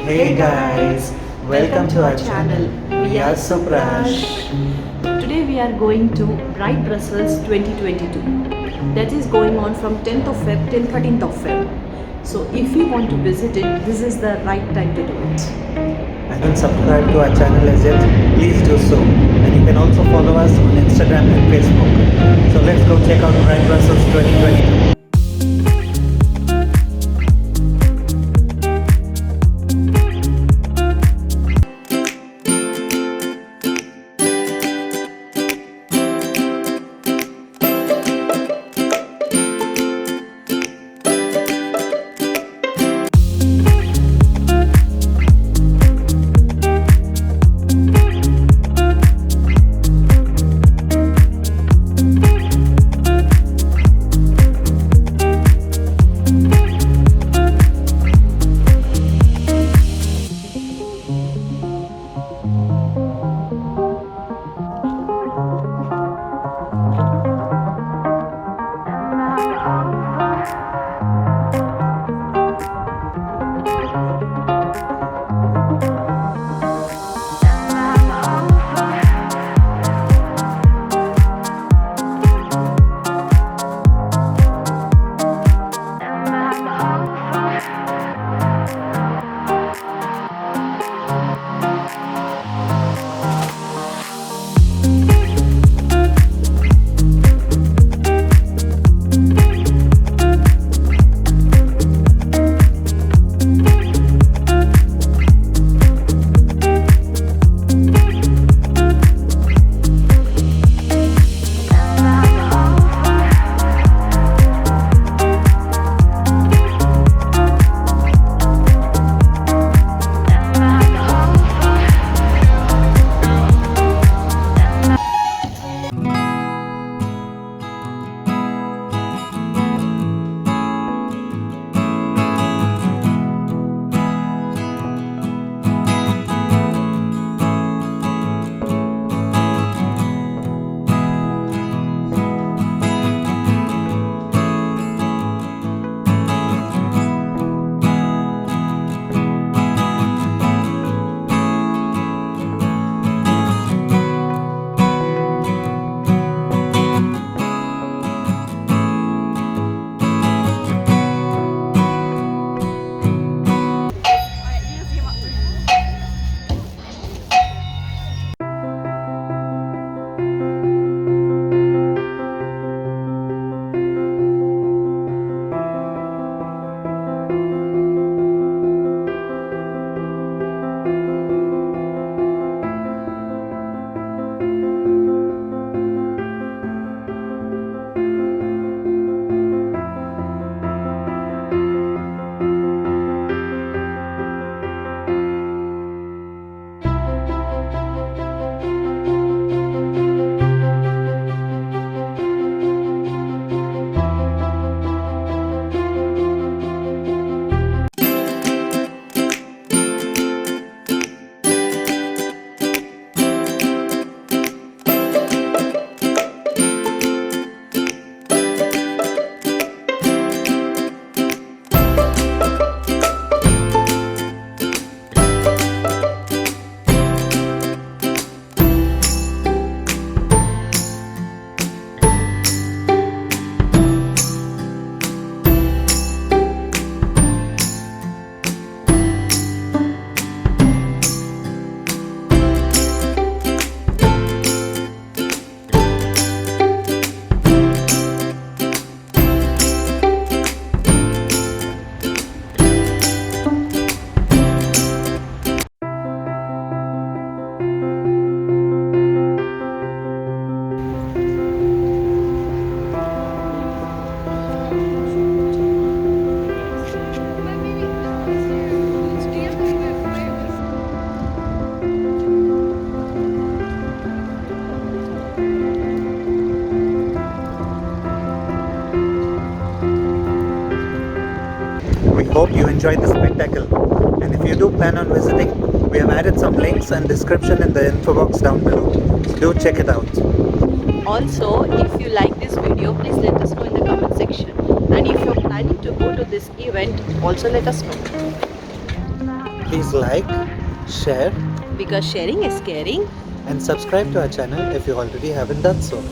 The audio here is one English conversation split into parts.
Hey guys, welcome to our channel. We are SuprAash. Today we are going to Bright Brussels 2022. That is going on from 10th of Feb till 13th of Feb. So if you want to visit it, this is the right time to do it. Haven't subscribed to our channel as yet, please do so. And you can also follow us on Instagram and Facebook. So let's go check out Bright Brussels 2022. We hope you enjoyed the spectacle, and if you do plan on visiting, we have added some links and description in the info box down below, so do check it out. Also, if you like this video, please let us know in the comment section. And if you're planning to go to this event, also let us know. Please like, share, Because sharing is caring. and subscribe to our channel if you already haven't done so.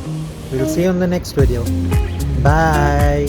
We'll see you in the next video. Bye.